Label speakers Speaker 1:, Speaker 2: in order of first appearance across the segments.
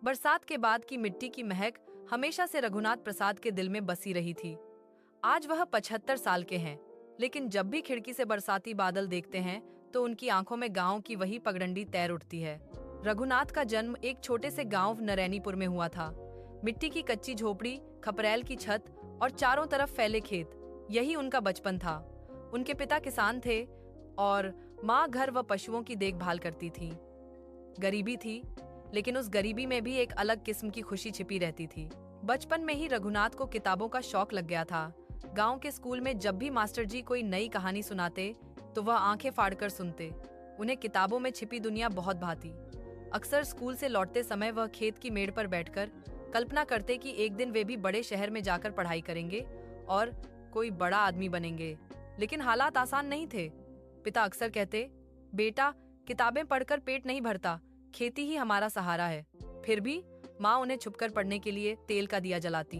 Speaker 1: बरसात के बाद की मिट्टी की महक हमेशा से रघुनाथ प्रसाद के दिल में बसी रही थी। आज वह 75 साल के हैं, लेकिन जब भी खिड़की से बरसाती बादल देखते हैं तो उनकी आंखों में गांव की वही पगडंडी तैर उठती है। रघुनाथ का जन्म एक छोटे से गांव नरैनीपुर में हुआ था। मिट्टी की कच्ची झोपड़ी, खपरैल की छत और चारों तरफ फैले खेत, यही उनका बचपन था। उनके पिता किसान थे और माँ घर व पशुओं की देखभाल करती थी। गरीबी थी, लेकिन उस गरीबी में भी एक अलग किस्म की खुशी छिपी रहती थी। बचपन में ही रघुनाथ को किताबों का शौक लग गया था। गांव के स्कूल में जब भी मास्टर जी कोई नई कहानी सुनाते तो वह आंखें फाड़कर सुनते। उन्हें किताबों में छिपी दुनिया बहुत भाती। अक्सर स्कूल से लौटते समय वह खेत की मेड़ पर बैठकर कल्पना करते कि एक दिन वे भी बड़े शहर में जाकर पढ़ाई करेंगे और कोई बड़ा आदमी बनेंगे। लेकिन हालात आसान नहीं थे। पिता अक्सर कहते, बेटा किताबें पढ़कर पेट नहीं भरता, खेती ही हमारा सहारा है। फिर भी माँ उन्हें छुपकर पढ़ने के लिए तेल का दिया जलाती।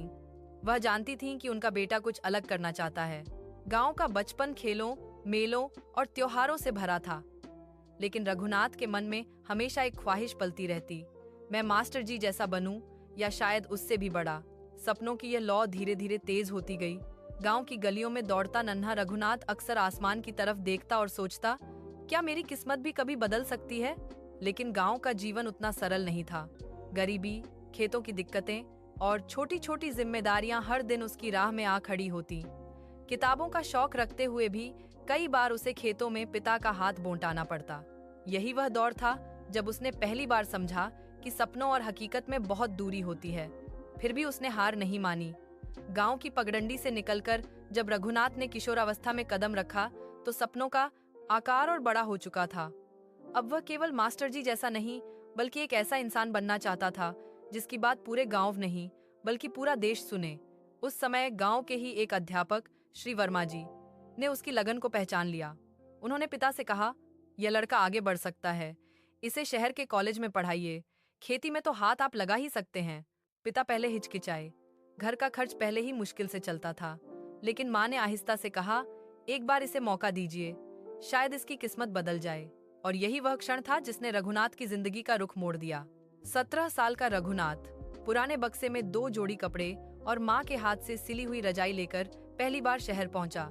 Speaker 1: वह जानती थीं कि उनका बेटा कुछ अलग करना चाहता है। गांव का बचपन खेलों, मेलों और त्योहारों से भरा था, लेकिन रघुनाथ के मन में हमेशा एक ख्वाहिश पलती रहती, मैं मास्टर जी जैसा बनूं या शायद उससे भी बड़ा। सपनों की यह लौ धीरे धीरे तेज होती गई। गांव की गलियों में दौड़ता नन्हा रघुनाथ अक्सर आसमान की तरफ देखता और सोचता, क्या मेरी किस्मत भी कभी बदल सकती है। लेकिन गांव का जीवन उतना सरल नहीं था। गरीबी, खेतों की दिक्कतें और छोटी छोटी जिम्मेदारियां हर दिन उसकी राह में आ खड़ी होती। किताबों का शौक रखते हुए भी कई बार उसे खेतों में पिता का हाथ बौंटाना पड़ता। यही वह दौर था जब उसने पहली बार समझा कि सपनों और हकीकत में बहुत दूरी होती है। फिर भी उसने हार नहीं मानी। गांव की पगडंडी से निकलकर जब रघुनाथ ने किशोरावस्था में कदम रखा तो सपनों का आकार और बड़ा हो चुका था। अब वह केवल मास्टर जी जैसा नहीं, बल्कि एक ऐसा इंसान बनना चाहता था जिसकी बात पूरे गांव नहीं बल्कि पूरा देश सुने। उस समय गांव के ही एक अध्यापक श्री वर्मा जी ने उसकी लगन को पहचान लिया। उन्होंने पिता से कहा, यह लड़का आगे बढ़ सकता है, इसे शहर के कॉलेज में पढ़ाइए, खेती में तो हाथ आप लगा ही सकते हैं। पिता पहले हिचकिचाए, घर का खर्च पहले ही मुश्किल से चलता था, लेकिन माँ ने आहिस्ता से कहा, एक बार इसे मौका दीजिए, शायद इसकी किस्मत बदल जाए। और यही वह क्षण था जिसने रघुनाथ की जिंदगी का रुख मोड़ दिया। 17 साल का रघुनाथ पुराने बक्से में 2 जोड़ी कपड़े और माँ के हाथ से सिली हुई रजाई लेकर पहली बार शहर पहुंचा।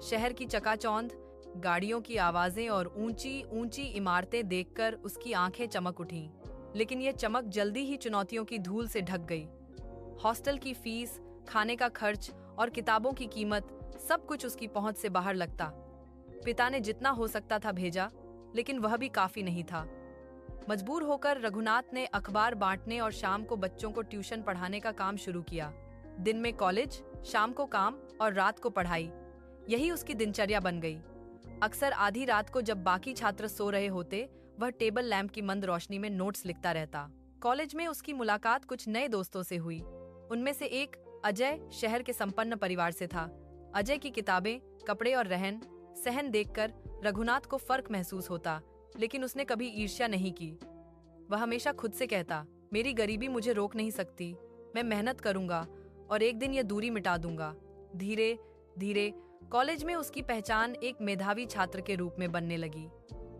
Speaker 1: शहर की चकाचौंध, गाड़ियों की आवाजें और ऊंची ऊंची इमारतें देखकर उसकी आंखें चमक उठीं। लेकिन यह चमक जल्दी ही चुनौतियों की धूल से ढक गई। हॉस्टल की फीस, खाने का खर्च और किताबों की कीमत, सब कुछ उसकी पहुंच से बाहर लगता। पिता ने जितना हो सकता था भेजा, लेकिन वह भी काफी नहीं था। मजबूर होकर रघुनाथ ने अखबार बांटने और शाम को बच्चों को ट्यूशन पढ़ाने का काम शुरू किया। दिन में कॉलेज, शाम को काम और रात को पढ़ाई, यही उसकी दिनचर्या बन गई। अक्सर आधी रात को जब बाकी छात्र सो रहे होते, वह टेबल लैंप की मंद रोशनी में नोट्स लिखता रहता। कॉलेज में उसकी मुलाकात कुछ नए दोस्तों से हुई। उनमें से एक अजय शहर के संपन्न परिवार से था। अजय की किताबें, कपड़े और रहन सहन देखकर रघुनाथ को फर्क महसूस होता, लेकिन उसने कभी ईर्ष्या नहीं की। वह हमेशा खुद से कहता, मेरी गरीबी मुझे रोक नहीं सकती, मैं मेहनत करूंगा और एक दिन यह दूरी मिटा दूंगा। धीरे धीरे कॉलेज में उसकी पहचान एक मेधावी छात्र के रूप में बनने लगी।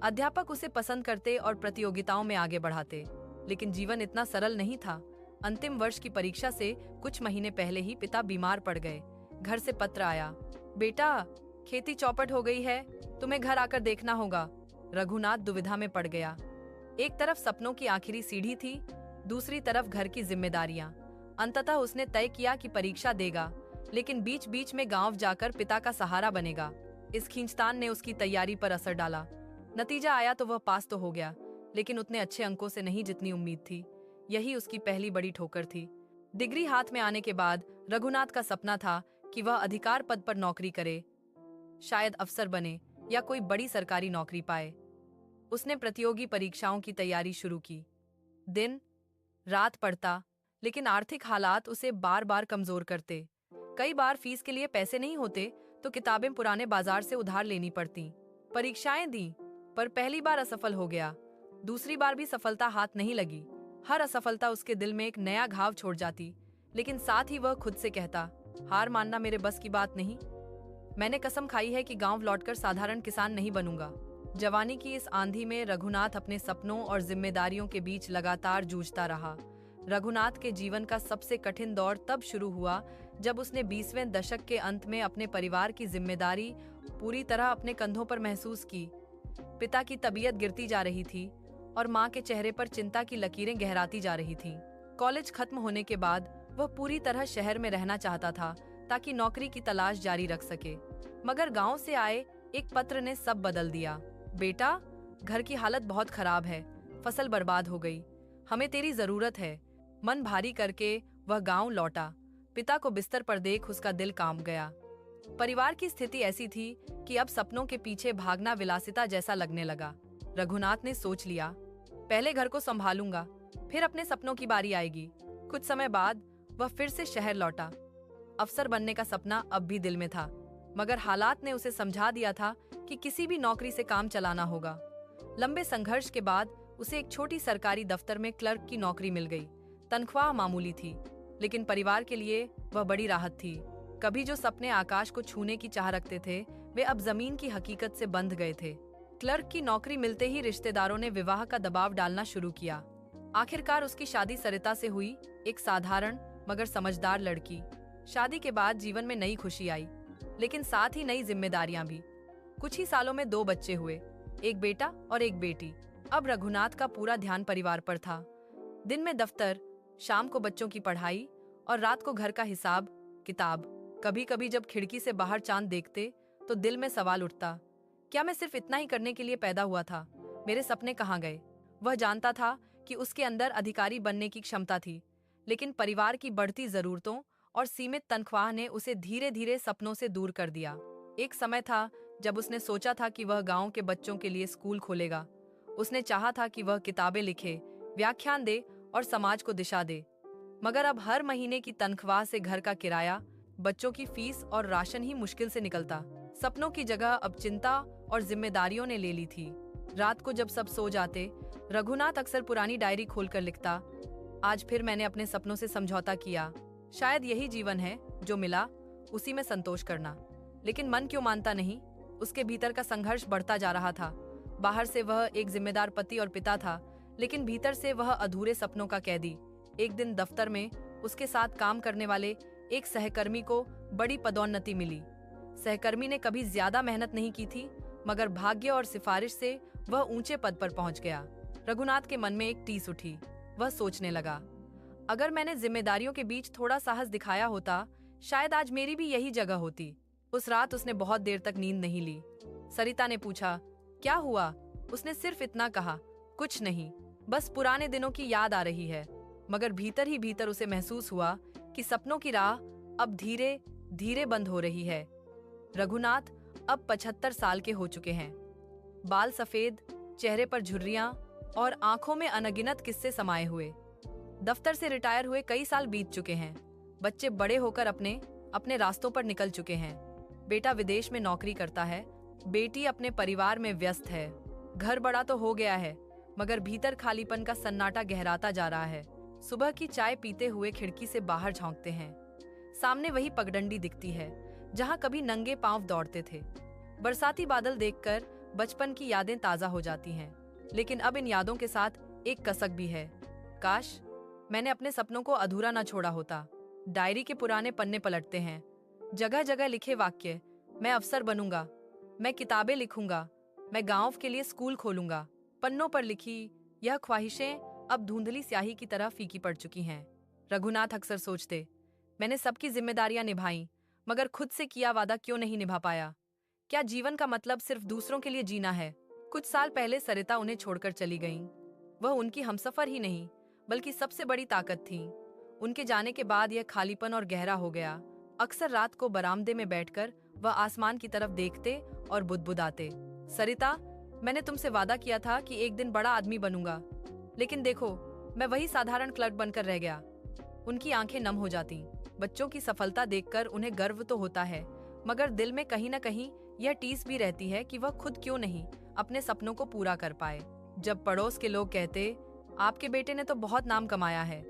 Speaker 1: अध्यापक उसे पसंद करते और प्रतियोगिताओं में आगे बढ़ाते। लेकिन जीवन इतना सरल नहीं था। अंतिम वर्ष की परीक्षा से कुछ महीने पहले ही पिता बीमार पड़ गए। घर से पत्र आया, बेटा खेती चौपट हो गई है, तुम्हें घर आकर देखना होगा। रघुनाथ दुविधा में पड़ गया। एक तरफ सपनों की आखिरी सीढ़ी थी, दूसरी तरफ घर की जिम्मेदारियां। अंततः उसने तय किया कि परीक्षा देगा, लेकिन बीच बीच में गांव जाकर पिता का सहारा बनेगा। इस खींचतान ने उसकी तैयारी पर असर डाला। नतीजा आया तो वह पास तो हो गया, लेकिन उतने अच्छे अंकों से नहीं जितनी उम्मीद थी। यही उसकी पहली बड़ी ठोकर थी। डिग्री हाथ में आने के बाद रघुनाथ का सपना था कि वह अधिकार पद पर नौकरी करे, शायद अफसर बने या कोई बड़ी सरकारी नौकरी पाए। उसने प्रतियोगी परीक्षाओं की तैयारी शुरू की। दिन रात पढ़ता, लेकिन आर्थिक हालात उसे बार बार कमजोर करते। कई बार फीस के लिए पैसे नहीं होते तो किताबें पुराने बाजार से उधार लेनी पड़ती। परीक्षाएं दी, पर पहली बार असफल हो गया। दूसरी बार भी सफलता हाथ नहीं लगी। हर असफलता उसके दिल में एक नया घाव छोड़ जाती, लेकिन साथ ही वह खुद से कहता, हार मानना मेरे बस की बात नहीं। मैंने कसम खाई है कि गांव लौटकर साधारण किसान नहीं बनूंगा। जवानी की इस आंधी में रघुनाथ अपने सपनों और जिम्मेदारियों के बीच लगातार जूझता रहा। रघुनाथ के जीवन का सबसे कठिन दौर तब शुरू हुआ जब उसने 20वें दशक के अंत में अपने परिवार की जिम्मेदारी पूरी तरह अपने कंधों पर महसूस की। पिता की तबीयत गिरती जा रही थी और मां के चेहरे पर चिंता की लकीरें गहराती जा रही थीं। कॉलेज खत्म होने के बाद वह पूरी तरह शहर में रहना चाहता था ताकि नौकरी की तलाश जारी रख सके, मगर गांव से आए एक पत्र ने सब बदल दिया। बेटा, घर की हालत बहुत खराब है, फसल बर्बाद हो गई, हमें तेरी जरूरत है। मन भारी करके वह गांव लौटा। पिता को बिस्तर पर देख उसका दिल कांप गया। परिवार की स्थिति ऐसी थी कि अब सपनों के पीछे भागना विलासिता जैसा लगने लगा। रघुनाथ ने सोच लिया, पहले घर को संभालूंगा, फिर अपने सपनों की बारी आएगी। कुछ समय बाद वह फिर से शहर लौटा। अफसर बनने का सपना अब भी दिल में था, मगर हालात ने उसे समझा दिया था कि किसी भी नौकरी से काम चलाना होगा। लंबे संघर्ष के बाद उसे एक छोटी सरकारी दफ्तर में क्लर्क की नौकरी मिल गई। तनख्वाह मामूली थी, लेकिन परिवार के लिए वह बड़ी राहत थी। कभी जो सपने आकाश को छूने की चाह रखते थे, वे अब जमीन की हकीकत से बंध गए थे। क्लर्क की नौकरी मिलते ही रिश्तेदारों ने विवाह का दबाव डालना शुरू किया। आखिरकार उसकी शादी सरिता से हुई, एक साधारण मगर समझदार लड़की। शादी के बाद जीवन में नई खुशी आई, लेकिन साथ ही नई जिम्मेदारियां भी। कुछ ही सालों में 2 बच्चे हुए, एक बेटा और एक बेटी। अब रघुनाथ का पूरा ध्यान परिवार पर था। दिन में दफ्तर, शाम को बच्चों की पढ़ाई और रात को घर का हिसाब किताब। कभी कभी जब खिड़की से बाहर चांद देखते तो दिल में सवाल उठता, क्या मैं सिर्फ इतना ही करने के लिए पैदा हुआ था? मेरे सपने कहाँ गए? वह जानता था कि उसके अंदर अधिकारी बनने की क्षमता थी, लेकिन परिवार की बढ़ती जरूरतों और सीमित तनख्वाह ने उसे धीरे धीरे सपनों से दूर कर दिया। एक समय था जब उसने सोचा था कि वह गांव के बच्चों के लिए स्कूल खोलेगा। उसने चाहा था कि वह किताबें लिखे, व्याख्यान दे और समाज को दिशा दे। मगर अब हर महीने की तनख्वाह से घर का किराया, बच्चों की फीस और राशन ही मुश्किल से निकलता। सपनों की जगह अब चिंता और जिम्मेदारियों ने ले ली थी। रात को जब सब सो जाते, रघुनाथ अक्सर पुरानी डायरी खोलकर लिखता, आज फिर मैंने अपने सपनों से समझौता किया। शायद यही जीवन है, जो मिला उसी में संतोष करना। लेकिन मन क्यों मानता नहीं? उसके भीतर का संघर्ष बढ़ता जा रहा था। बाहर से वह एक जिम्मेदार पति और पिता था, लेकिन भीतर से वह अधूरे सपनों का कैदी। एक दिन दफ्तर में उसके साथ काम करने वाले एक सहकर्मी को बड़ी पदोन्नति मिली। सहकर्मी ने कभी ज्यादा मेहनत नहीं की थी, मगर भाग्य और सिफारिश से वह ऊंचे पद पर पहुंच गया। रघुनाथ के मन में एक टीस उठी। वह सोचने लगा, अगर मैंने जिम्मेदारियों के बीच थोड़ा साहस दिखाया होता, शायद आज मेरी भी यही जगह होती। उस रात उसने बहुत देर तक नींद नहीं ली। सरिता ने पूछा, क्या हुआ? उसने सिर्फ इतना कहा, कुछ नहीं, बस पुराने दिनों की याद आ रही है। मगर भीतर ही भीतर उसे महसूस हुआ कि सपनों की राह अब धीरे धीरे बंद हो रही है। रघुनाथ अब 75 साल के हो चुके हैं। बाल सफेद, चेहरे पर झुर्रियां और आंखों में अनगिनत किस्से समाये हुए। दफ्तर से रिटायर हुए कई साल बीत चुके हैं। बच्चे बड़े होकर अपने अपने रास्तों पर निकल चुके हैं। बेटा विदेश में नौकरी करता है, बेटी अपने परिवार में व्यस्त है। घर बड़ा तो हो गया है, मगर भीतर खालीपन का सन्नाटा गहराता जा रहा है। सुबह की चाय पीते हुए खिड़की से बाहर झांकते हैं। सामने वही पगडंडी दिखती है जहां कभी नंगे पांव दौड़ते थे। बरसाती बादल देखकर बचपन की यादें ताजा हो जाती हैं, लेकिन अब इन यादों के साथ एक कसक भी है। काश मैंने अपने सपनों को अधूरा न छोड़ा होता। डायरी के पुराने पन्ने पलटते हैं। जगह जगह लिखे वाक्य, मैं अफसर बनूंगा, मैं किताबें लिखूंगा, मैं गांव के लिए स्कूल खोलूंगा। पन्नों पर लिखी यह ख्वाहिशें अब धुंधली स्याही की तरह फीकी पड़ चुकी हैं। रघुनाथ अक्सर सोचते, मैंने सबकी जिम्मेदारियां निभाई, मगर खुद से किया वादा क्यों नहीं निभा पाया? क्या जीवन का मतलब सिर्फ दूसरों के लिए जीना है? कुछ साल पहले सरिता उन्हें छोड़कर चली गईं। वह उनकी हमसफर ही नहीं, बल्कि सबसे बड़ी ताकत थी। उनके जाने के बाद यह खालीपन और गहरा हो गया। अक्सर रात को बरामदे में बैठकर वह आसमान की तरफ देखते और बुदबुदाते, सरिता, मैंने तुमसे वादा किया था कि एक दिन बड़ा आदमी बनूंगा, लेकिन देखो, मैं वही साधारण क्लर्क बनकर रह गया। उनकी आंखें नम हो जाती। बच्चों की सफलता देखकर उन्हें गर्व तो होता है, मगर दिल में कहीं न कहीं यह टीस भी रहती है कि वह खुद क्यों नहीं अपने सपनों को पूरा कर पाए। जब पड़ोस के लोग कहते, आपके बेटे ने तो बहुत नाम कमाया है,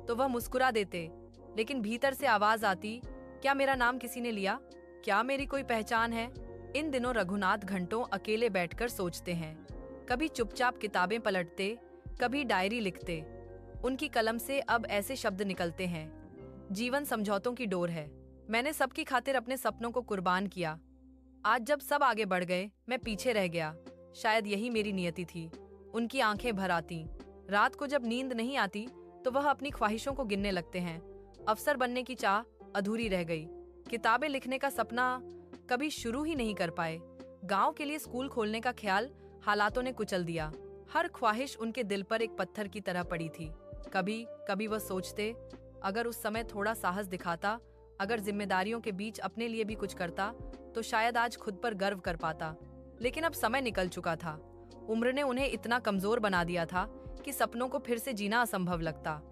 Speaker 1: तो वह मुस्कुरा देते, लेकिन भीतर से आवाज आती, क्या मेरा नाम किसी ने लिया? क्या मेरी कोई पहचान है? इन दिनों रघुनाथ घंटों अकेले बैठकर सोचते हैं। कभी चुपचाप किताबें पलटते, कभी डायरी लिखते। उनकी कलम से अब ऐसे शब्द निकलते हैं, जीवन समझौतों की डोर है। मैंने सबकी खातिर अपने सपनों को कुर्बान किया। आज जब सब आगे बढ़ गए, मैं पीछे रह गया। शायद यही मेरी नियति थी। उनकी आंखें भर आती। रात को जब नींद नहीं आती तो वह अपनी ख्वाहिशों को गिनने लगते हैं। अफसर बनने की चाह अधूरी रह गई। किताबें लिखने का सपना कभी शुरू ही नहीं कर पाए। गांव के लिए स्कूल खोलने का ख्याल हालातों ने कुचल दिया। हर ख्वाहिश उनके दिल पर एक पत्थर की तरह पड़ी थी। कभी कभी वह सोचते, अगर उस समय थोड़ा साहस दिखाता, अगर जिम्मेदारियों के बीच अपने लिए भी कुछ करता, तो शायद आज खुद पर गर्व कर पाता। लेकिन अब समय निकल चुका था। उम्र ने उन्हें इतना कमजोर बना दिया था कि सपनों को फिर से जीना असंभव लगता।